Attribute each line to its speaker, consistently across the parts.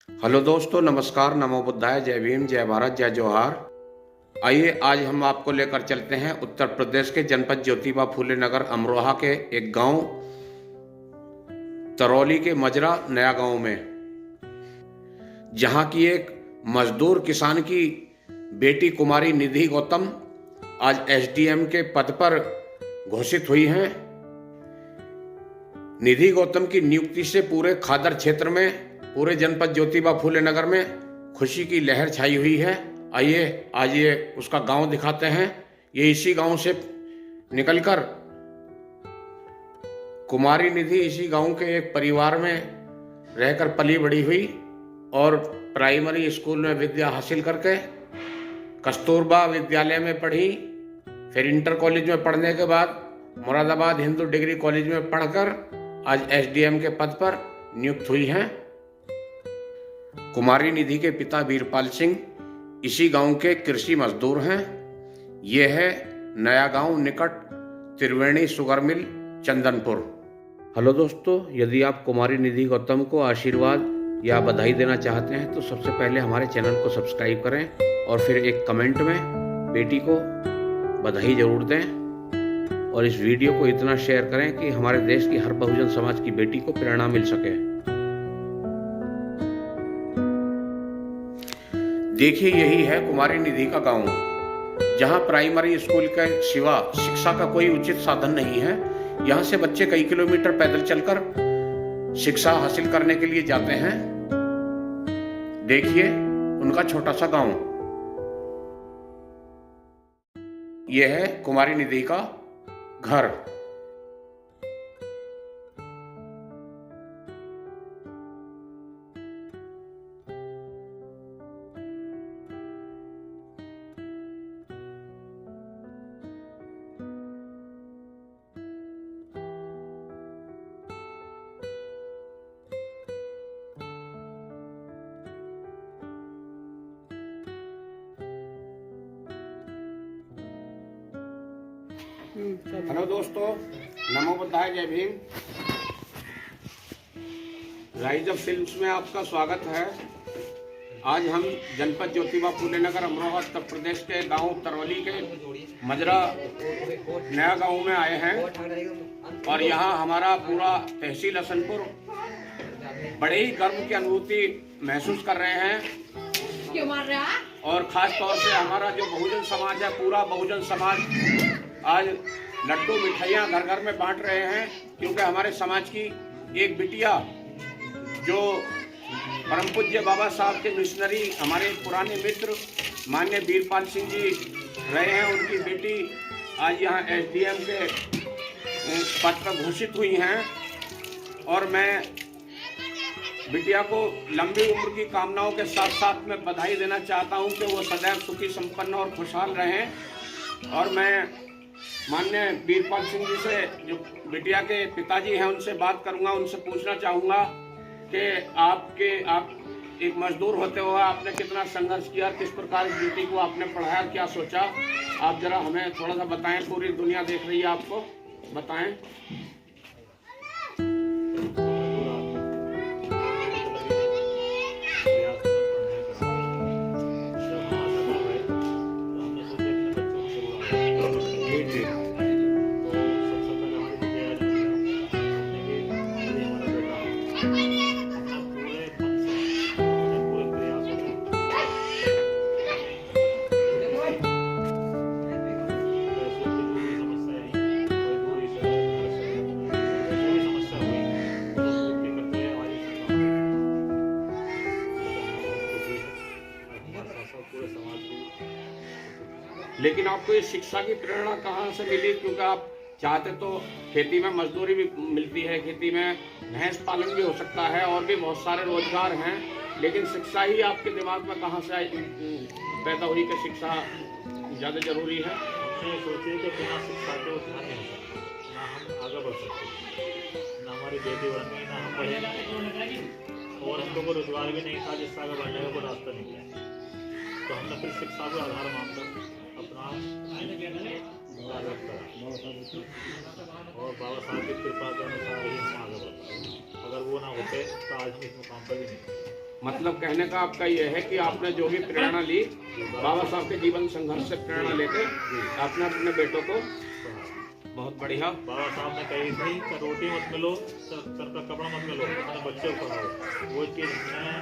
Speaker 1: Hello दोस्तों, नमस्कार, नमो बुद्धाय, जय भीम, जय भारत, जय जोहार। आइए आज हम आपको लेकर चलते हैं उत्तर प्रदेश के जनपद ज्योतिबा फूले नगर अमरोहा के एक गांव तरौली के मजरा नया गांव में, जहां की एक मजदूर किसान की बेटी कुमारी निधि गौतम आज एसडीएम के पद पर घोषित हुई हैं। निधि गौतम की नियुक्ति से पूरे खादर क्षेत्र में, पूरे जनपद ज्योतिबा फूले नगर में खुशी की लहर छाई हुई है। आइए आज ये उसका गांव दिखाते हैं। ये इसी गांव से निकलकर कुमारी निधि इसी गांव के एक परिवार में रहकर पली बड़ी हुई और प्राइमरी स्कूल में विद्या हासिल करके कस्तूरबा विद्यालय में पढ़ी। फिर इंटर कॉलेज में पढ़ने के बाद मुरादाबाद हिंदू डिग्री कॉलेज में पढ़कर आज एसडीएम के पद पर नियुक्त हुई हैं। कुमारी निधि के पिता वीरपाल सिंह इसी गांव के कृषि मजदूर हैं। ये है नया गांव निकट त्रिवेणी शुगर मिल, चंदनपुर। हेलो दोस्तों, यदि आप कुमारी निधि गौतम को आशीर्वाद या बधाई देना चाहते हैं तो सबसे पहले हमारे चैनल को सब्सक्राइब करें और फिर एक कमेंट में बेटी को बधाई जरूर दें और इस वीडियो को इतना शेयर करें कि हमारे देश की हर बहुजन समाज की बेटी को प्रेरणा मिल सके। देखिए, यही है कुमारी निधि का गांव, जहां प्राइमरी स्कूल के सिवा शिक्षा का कोई उचित साधन नहीं है। यहां से बच्चे कई किलोमीटर पैदल चलकर शिक्षा हासिल करने के लिए जाते हैं। देखिए उनका छोटा सा गांव। यह है कुमारी निधि का घर। हेलो दोस्तों, नमो बुद्धाय, जय भीम। राइज ऑफ फिल्म्स में आपका स्वागत है। आज हम जनपद ज्योतिबा फूले नगर अमरोहा उत्तर प्रदेश के गांव तरौली के मजरा नया गांव में आए हैं और यहां हमारा पूरा तहसील हसनपुर बड़े ही गर्व की अनुभूति महसूस कर रहे हैं। क्यों मार रहा? और खास तौर से हमारा जो बहुजन समाज है, पूरा बहुजन समाज आज लड्डू मिठाइयाँ घर घर में बांट रहे हैं, क्योंकि हमारे समाज की एक बिटिया जो परम पूज्य बाबा साहब के मिशनरी, हमारे पुराने मित्र माननीय वीरपाल सिंह जी रहे हैं, उनकी बेटी आज यहाँ एसडीएम के पद पर घोषित हुई हैं। और मैं बिटिया को लंबी उम्र की कामनाओं के साथ साथ में बधाई देना चाहता हूँ कि वो सदैव सुखी, संपन्न और खुशहाल रहें। और मैं माननीय वीरपाल सिंह जी से, जो बिटिया के पिताजी हैं, उनसे बात करूंगा, उनसे पूछना चाहूँगा कि आप एक मजदूर होते हुए आपने कितना संघर्ष किया, किस प्रकार इस बेटी को आपने पढ़ाया, क्या सोचा, आप जरा हमें थोड़ा सा बताएं। पूरी दुनिया देख रही है, आपको बताएं। लेकिन आपको ये शिक्षा की प्रेरणा कहाँ से मिली? क्योंकि आप चाहते तो खेती में मजदूरी भी मिलती है, खेती में भैंस पालन भी हो सकता है और भी बहुत सारे रोजगार हैं, लेकिन शिक्षा ही आपके दिमाग में कहाँ से पैदा हुई कि शिक्षा ज़्यादा जरूरी है?
Speaker 2: हमने सोचे कि बिना शिक्षा के उतना नहीं हो सकता, ना हम आगे बढ़ सकते, ना हमारी बेटी बनी, ना हम पढ़े, और हम लोग को रोजगार भी नहीं था जिससे आगे बढ़ने का कोई रास्ता नहीं है। तो हमने फिर शिक्षा को आधार मानकर अपना करा और बाबा साहब की कृपा के अनुसार ही हम आगे बढ़ पाए। अगर वो ना होते तो आज हम इस मुकाम पर भी नहीं।
Speaker 1: मतलब कहने का आपका यह है कि आपने जो भी प्रेरणा ली बाबा साहब के जीवन संघर्ष से प्रेरणा लेके आपने अपने बेटों को, बहुत बढ़िया।
Speaker 2: बाबा साहब ने कही थी कि रोटी मत मिलो, सर का कपड़ा मत मिलो, अपने बच्चे को पढ़ाओ। वो चीज़ हमने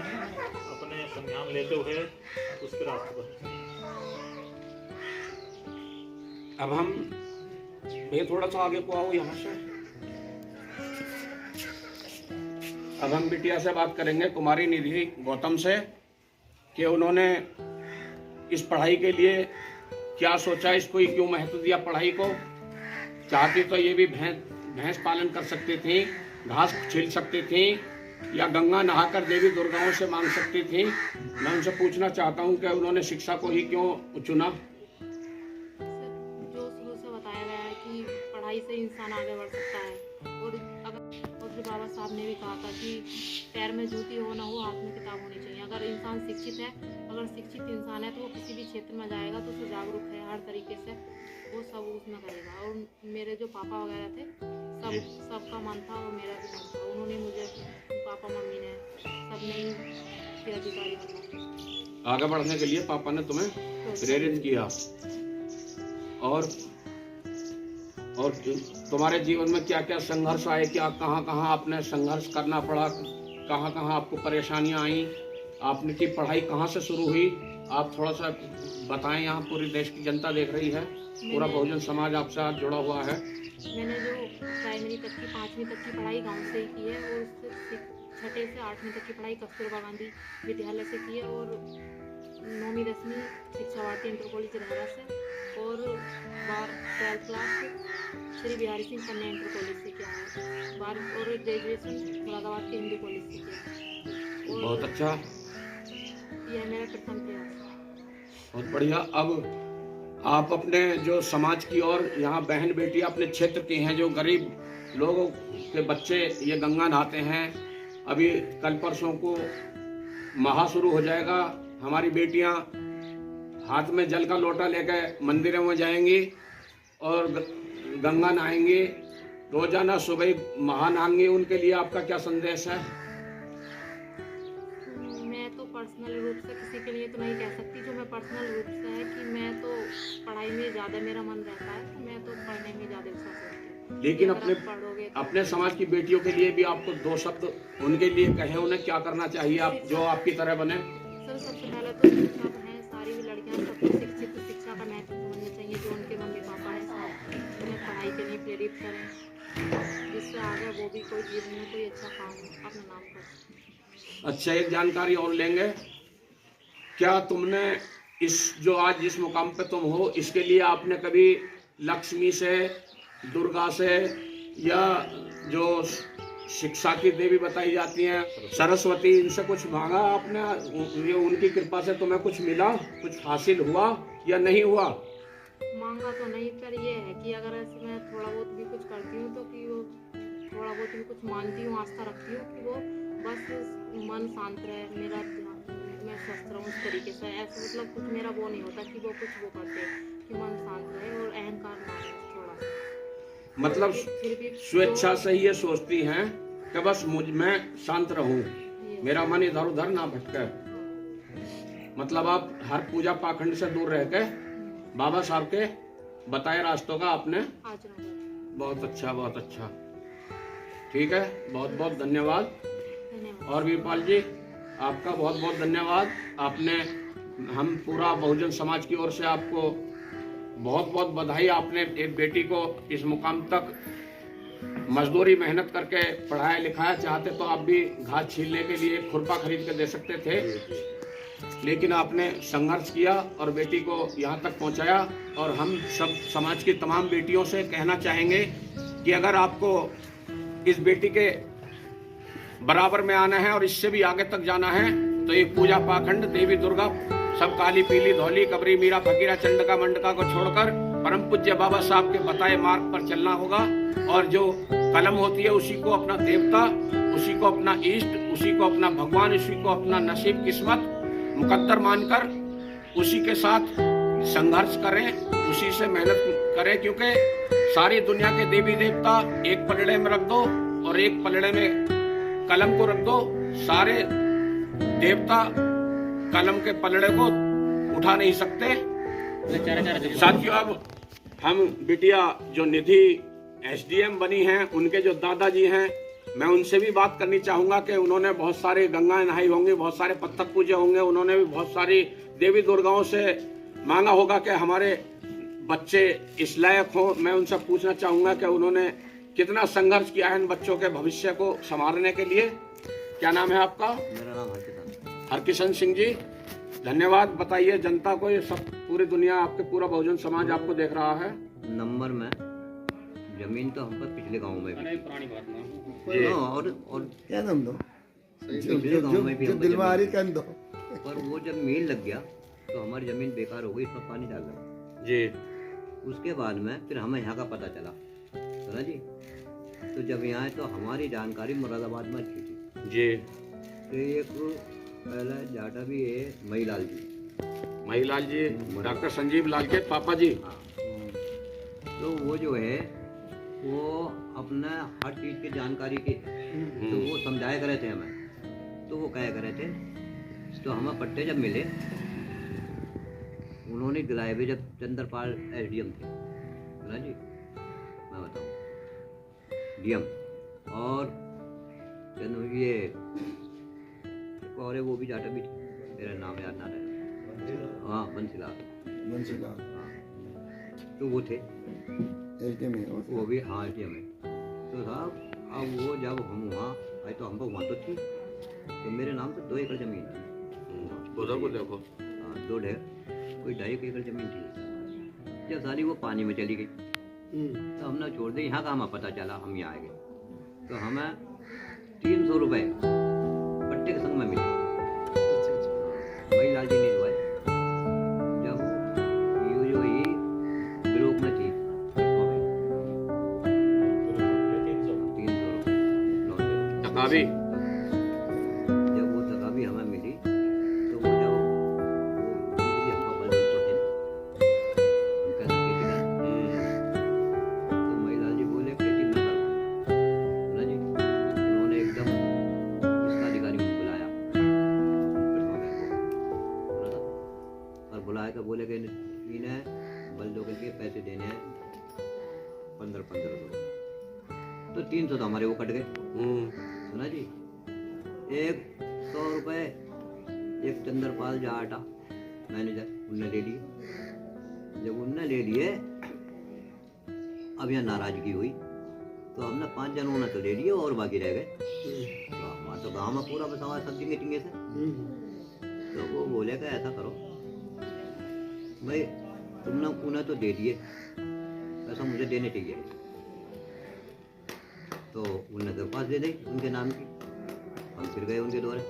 Speaker 2: अपने संज्ञान लेते हुए उसके रास्ते पर।
Speaker 1: अब हम ये थोड़ा सा आगे को आओ यहाँ से। अब हम बिटिया से बात करेंगे, कुमारी निधि गौतम से, कि उन्होंने इस पढ़ाई के लिए क्या सोचा, इसको ही क्यों महत्व दिया पढ़ाई को। चाहती तो ये भी भैंस पालन कर सकती थी, घास छील सकती थी, या गंगा नहाकर देवी दुर्गाओं से मांग सकती थी। मैं उनसे पूछना चाहता हूँ कि उन्होंने शिक्षा को ही क्यों चुना।
Speaker 3: जो शुरू से बताया गया है कि पढ़ाई से इंसान आगे बढ़ सकता है, और जो बाबा साहब ने भी कहा था कि पैर में जूती हो ना हो, हाथ में किताब होनी चाहिए। अगर इंसान शिक्षित है, अगर शिक्षित इंसान है तो वो किसी भी क्षेत्र में जाएगा तो उससे जागरूक है हर तरीके से, वो सब उसमें करेगा। और मेरे जो पापा वगैरह थे, सबका मन था और मेरा भी मन था। उन्होंने मुझे, पापा मम्मी ने, सबने ही फिर अधिकारी बनना,
Speaker 1: आगे बढ़ने के लिए पापा ने तुम्हें प्रेरित किया। और तुम्हारे जीवन में क्या क्या संघर्ष आए, क्या कहाँ आपने संघर्ष करना पड़ा, कहाँ आपको परेशानियां आई, आपने की पढ़ाई कहाँ से शुरू हुई, आप थोड़ा सा बताएं। यहाँ पूरी देश की जनता देख रही है, पूरा बहुजन समाज आपसे आज जुड़ा हुआ है।
Speaker 3: मैंने जो प्राइमरी तक की 5वीं तक की पढ़ाई गांव से ही की है, और उससे 6ठी से 8वीं तक की पढ़ाई कस्तूरबा गांधी विद्यालय से की है, और 9वीं 10वीं शिक्षा भारती इंटर कॉलेज रहरा से, और 12th क्लास श्री बिहारी सिंह कन्या इंटर कॉलेज से किया है, और ग्रेजुएशन मुरादाबाद के हिंदू कॉलेज से किया।
Speaker 1: बहुत अच्छा,
Speaker 3: यह मेरा प्रथम प्रयास।
Speaker 1: बहुत बढ़िया। अब आप अपने जो समाज की और यहाँ बहन बेटी अपने क्षेत्र की हैं, जो गरीब लोगों के बच्चे ये गंगा नहाते हैं, अभी कल परसों को महा शुरू हो जाएगा, हमारी बेटियां हाथ में जल का लोटा लेकर मंदिरों में जाएंगी और गंगा नहाएंगी, रोजाना सुबह महा नहाएंगी। उनके लिए आपका क्या संदेश है?
Speaker 3: मैं तो पर्सनल रूप से किसी के लिए तो नहीं कह सकती, जो मैं पर्सनल रूप से है कि मैं तो पढ़ाई में ज़्यादा मेरा मन रहता है, तो मैं तो पढ़ने में ज़्यादा विश्वास रखती हूँ।
Speaker 1: लेकिन
Speaker 3: पढ़ोगे
Speaker 1: अपने समाज की बेटियों के लिए भी आपको 2 शब्द उनके लिए कहें, उन्हें क्या करना चाहिए आप जो आपकी तरह बने?
Speaker 3: सर, सबसे पहले तो शिक्षा है, सारी भी लड़कियां सबको शिक्षित शिक्षा का महत्व समझना चाहिए। जो उनके मम्मी पापा हैं, सब उन्हें पढ़ाई के लिए प्रेरित करें, जिससे आगे वो भी कोई जीवन में कोई अच्छा काम अपना नाम कर।
Speaker 1: अच्छा, एक जानकारी और लेंगे, क्या तुमने इस जो आज जिस मुकाम पे तुम हो, इसके लिए आपने कभी लक्ष्मी से, दुर्गा से, या जो शिक्षा की देवी बताई जाती हैं सरस्वती, इनसे कुछ मांगा आपने? ये उनकी कृपा से तुम्हें कुछ मिला, कुछ हासिल हुआ या नहीं हुआ?
Speaker 3: मांगा तो नहीं, पर ये है कि अगर ऐसे मैं थोड़ा बहुत भी कुछ करती हूँ तो कि वो थोड़ा बहुत भी कुछ मानती हूँ, आस्था रखती हूँ कि वो बस मन शांत रहे, मेरा मैं स्वस्थ रहूँ उस तरीके से। ऐसा मतलब कुछ मेरा वो नहीं होता कि वो कुछ वो करते कि मन शांत रहे और अहंकार ना हो थोड़ा सा।
Speaker 1: मतलब
Speaker 3: फिर भी
Speaker 1: स्वेच्छा से ये सोचती हैं कि बस मैं शांत रहूं, मेरा मन इधर उधर ना भटके। मतलब आप हर पूजा पाखंड से दूर रह के बाबा साहब के बताए रास्तों का आपने
Speaker 3: आचरण।
Speaker 1: बहुत अच्छा, बहुत अच्छा, ठीक है, बहुत बहुत धन्यवाद। और वीरपाल जी, आपका बहुत बहुत धन्यवाद। आपने, हम पूरा बहुजन समाज की ओर से आपको बहुत बहुत बधाई। आपने एक बेटी को इस मुकाम तक मजदूरी मेहनत करके पढ़ाया लिखाया। चाहते तो आप भी घास छीलने के लिए खुरपा खरीद के दे सकते थे, लेकिन आपने संघर्ष किया और बेटी को यहाँ तक पहुँचाया। और हम सब समाज की तमाम बेटियों से कहना चाहेंगे कि अगर आपको इस बेटी के बराबर में आना है और इससे भी आगे तक जाना है, तो एक पूजा पाखंड देवी दुर्गा सब काली पीली धौली कबरी मीरा फकीरा चंडका मंडका को छोड़कर परम पूज्य बाबा साहब के बताए मार्ग पर चलना होगा। और जो कलम होती है उसी को अपना देवता, उसी को अपना इष्ट, उसी को अपना भगवान, उसी को अपना नसीब किस्मत मुकद्दर मानकर उसी के साथ संघर्ष करें, उसी से मेहनत करें। क्योंकि सारी दुनिया के देवी देवता एक पलड़े में रख दो और एक पलड़े में कलम को रख दो, सारे देवता कलम के पलड़े को उठा नहीं सकते। साथियों, अब हम बिटिया जो निधि एसडीएम बनी हैं, उनके जो दादाजी हैं, मैं उनसे भी बात करनी चाहूंगा कि उन्होंने बहुत सारे गंगाएं नहाई होंगी, बहुत सारे पत्थर पूजे होंगे, उन्होंने भी बहुत सारी देवी दुर्गाओं से मांगा होगा कि हमारे बच्चे इस लायक हो। मैं उनसे पूछना चाहूंगा कि उन्होंने कितना संघर्ष किया है इन बच्चों के भविष्य को संवारने के लिए। क्या नाम है आपका?
Speaker 4: मेरा नाम हरकिशन।
Speaker 1: हरकिशन सिंह जी, धन्यवाद। बताइए जनता को, ये सब पूरी दुनिया, आपके पूरा बहुजन समाज आपको देख रहा है।
Speaker 4: नंबर में जमीन तो हम पर पिछले गांव में भी
Speaker 1: पुरानी बात ना
Speaker 4: हाँ, और
Speaker 5: क्या नाम दो
Speaker 4: पिछले गांव में भी
Speaker 5: जो
Speaker 4: हम
Speaker 5: दिल में आ रही
Speaker 4: जमीन-
Speaker 5: कह दो।
Speaker 4: पर वो जब मील लग गया तो हमारी जमीन बेकार हो गई, इसमें पानी डाल लगा।
Speaker 1: जी।
Speaker 4: उसके बाद में फिर हमें यहाँ का पता चला, सुना जी। तो जब यहाँ आए तो हमारी जानकारी मुरादाबाद में अच्छी थी।
Speaker 1: जी।
Speaker 4: तो एक पहला जाटा भी है मईलाल जी।
Speaker 1: महीलाल जी डॉक्टर संजीव लाल के पापा जी।
Speaker 4: हाँ, तो वो जो है वो अपना हर चीज़ की जानकारी की है। तो वो समझाया करे थे हमें, तो वो कहा करे थे। तो हमें पट्टे जब मिले, उन्होंने दिलाए भी, जब चंद्रपाल एसडीएम थे ना जी, मैं बताऊँ डीएम, और ये और है वो भी जाटा भी, मेरा नाम याद ना रहे। हाँ, बंसीलाल। हाँ, तो वो थे, वो भी हाँ एसडीएम है। तो साहब अब वो जब हम वहाँ आए तो हम वहाँ तो थी, तो मेरे नाम पे 2 एकड़ जमीन थी।
Speaker 1: उधर को देखो।
Speaker 4: हाँ, 2.5 एकड़ जमीन थी। जब सारी वो पानी में चली गई तो हमने छोड़ दी। यहाँ का हमें पता चला, हम यहाँ आ गए। तो हमें 300 रुपये पट्टे के संग में मिले। महीलाल जी ने जो है, जब ये जो ही ब्लॉक में थी, 300 रुपये
Speaker 1: तकावी।
Speaker 4: जब वो तकावी हमें मिली तो वो जब वो हमको बल तो है, हम कैसे खेती करें? तो महीलाल जी बोले खेती न कर ना जी। उन्होंने एकदम इसका अधिकारी को बुलाया, और बुलाया तो बोले कि इन्हें बल दो के पैसे देने हैं 1500 रुपये। तो 300 तो हमारे वो कट गए, सुना जी। 100 रुपये एक चंद्रपाल जाटा मैनेजर, उनने ले लिए। जब उनने ले लिए, अब यहाँ नाराजगी हुई तो हमने 5 जनों ने तो ले लिए और बाकी रह गए। तो हमारा तो गाँव में पूरा बसा हुआ है सब्जी टिंगे से। तो वो बोले कि ऐसा करो भाई, तुमने उन्हें तो दे दिए, पैसा मुझे देने चाहिए। तो उन्हें दरख्वास्त दे दी उनके नाम की। हम फिर गए उनके द्वारे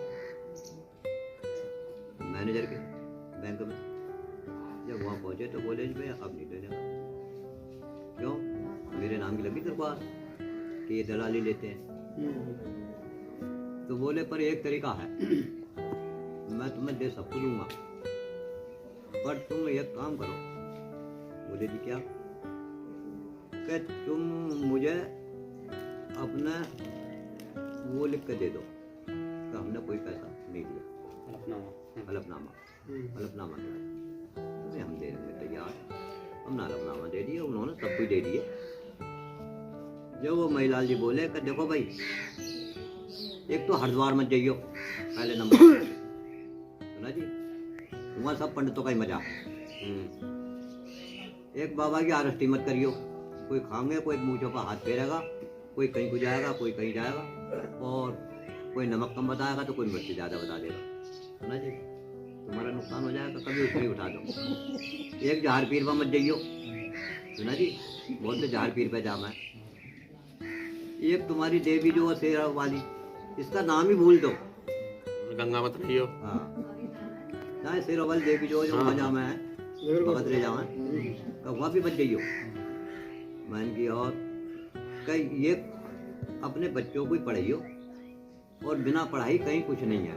Speaker 4: मैनेजर के बैंक में। जब वहाँ पहुँचे तो बोले भाई अब नहीं देने। क्यों? मेरे नाम की लगी दरख्वास्त कि ये दलाली लेते हैं। तो बोले पर एक तरीका है, मैं तुम्हें दे सब कुछ दूंगा, पर तुम एक काम करो। बोले जी क्या? कि तुम मुझे अपना वो लिख के दे दो कि हमने कोई पैसा नहीं दिया, हलफनामा तो हम दे देंगे तैयार। हमने हलफनामा दे दिया, उन्होंने सब कुछ दे दिए। जब वो महीलाल जी बोले कि देखो भाई, एक तो हरिद्वार मत जाइयो पहले नंबर, सुना जी, वहाँ सब पंडितों का ही मजा। एक बाबा की आरती मत करियो, कोई खाएंगे, कोई मूँछों पर हाथ फेरेगा, कोई कहीं को जाएगा, कोई कहीं जाएगा, और कोई नमक कम बताएगा तो कोई मिर्ची ज़्यादा बता देगा, सुना जी, तुम्हारा नुकसान हो जाएगा, कभी उसको ही उठा दो। एक जहार पीर पर मत जाइयो, सुना जी, बहुत से जहार पीर पे जामा है। एक तुम्हारी देवी जो है शेरा वाली, इसका नाम ही भूल दो,
Speaker 1: गंगा मत नहीं हो।
Speaker 4: हाँ, चाहे शेरा वाली देवी जो वहाँ जामा है, भगत रह जावा, वहाँ भी मत जाइयो मान की। और कहीं ये अपने बच्चों को ही पढ़ाइयो, और बिना पढ़ाई कहीं कुछ नहीं है,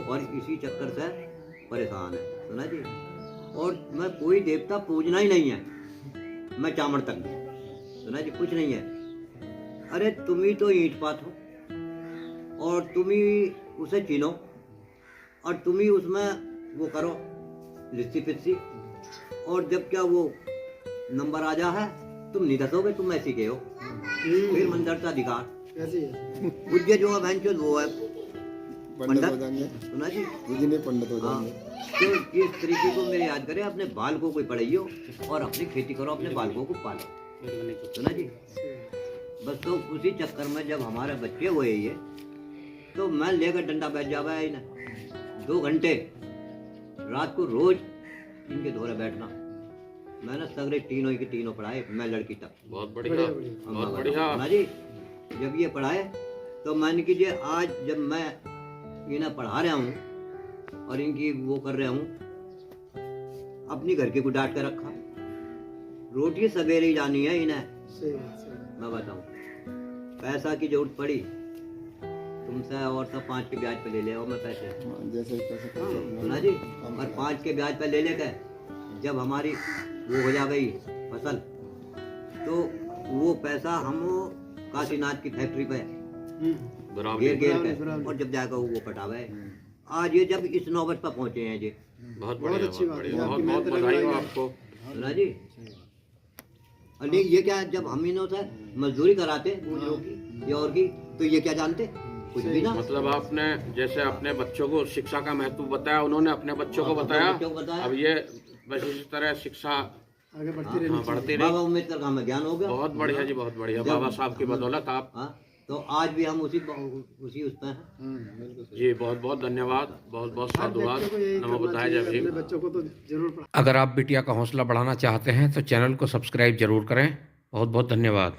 Speaker 4: और इसी चक्कर से परेशान है, सुना जी। और मैं कोई देवता पूजना ही नहीं है, मैं चामड़ तक नहीं, सुना जी, कुछ नहीं है। अरे तुम ही तो ईंट पात हो, और तुम ही उसे चीनो, और तुम ही उसमें वो करो लिस्सी पिस्सी, और जब क्या वो नंबर आ जा है तुम नहीं दसोगे, तुम ऐसी के हो, फिर मंदिर अधिकार पूज्य जो है भैंचो वो है
Speaker 5: पंडित हो जाएंगे,
Speaker 4: सुना जी।
Speaker 5: जी नहीं पंडित हो
Speaker 4: हाँ,
Speaker 5: जाएंगे।
Speaker 4: तो इस तरीके को मेरे याद करें, अपने बालकों को पढ़ाइयो और अपनी खेती करो, अपने बालकों को पालो, सुना जी। बस तो उसी चक्कर में जब हमारे बच्चे हुए ये, तो मैं लेकर डंडा बैठ जावा है ना 2 घंटे रात को रोज इनके धोरे बैठना। मैंने सगरे तीनों के तीनों पढ़ाए, मैं लड़की तक।
Speaker 1: बहुत बढ़िया, बहुत बढ़िया
Speaker 4: ना जी। जब ये पढ़ाए तो मैंने कीजिए, आज जब मैं इन्हें पढ़ा रहा हूँ और इनकी वो कर रहा हूँ, अपनी घर के को डांट कर रखा, रोटी सवेरे ही जानी है इन्हें। मैं बताऊँ, पैसा की जरूरत पड़ी तुमसे और सब 5 के ब्याज पे ले ले, और मैं पैसे
Speaker 5: जैसे कैसे
Speaker 4: सुना जी। और 5 के ब्याज पे ले लेकर जब हमारी वो हो जा गई फसल, तो वो पैसा हम काशीनाथ की फैक्ट्री पे घेर के, और जब जाकर वो पटावे। आज ये जब इस नौबत पर पहुंचे हैं जी,
Speaker 1: बहुत बढ़िया, बहुत बहुत बधाई हो आपको।
Speaker 4: सुना जी। और ये क्या है, जब हम इन्हों से मजदूरी कराते बूढ़ों की या और की, तो ये क्या जानते, कुछ भी ना।
Speaker 1: मतलब आपने जैसे अपने बच्चों को शिक्षा का महत्व बताया, उन्होंने अपने बच्चों को बताया, अब ये बस इसी तरह शिक्षा आगे बढ़ती रही।
Speaker 4: बाबा अम्बेडकर का हमें ज्ञान हो गया।
Speaker 1: बहुत बढ़िया जी, बहुत बढ़िया, बाबा साहब की बदौलत आप।
Speaker 4: तो आज भी हम उसी उस पे हैं
Speaker 1: जी। बहुत बहुत धन्यवाद, बहुत बहुत साधुवाद, नमो बुद्धाय, जय भीम।
Speaker 6: बच्चों को तो जरूर
Speaker 1: अगर आप बिटिया का हौसला बढ़ाना चाहते हैं तो चैनल को सब्सक्राइब जरूर करें। बहुत बहुत धन्यवाद।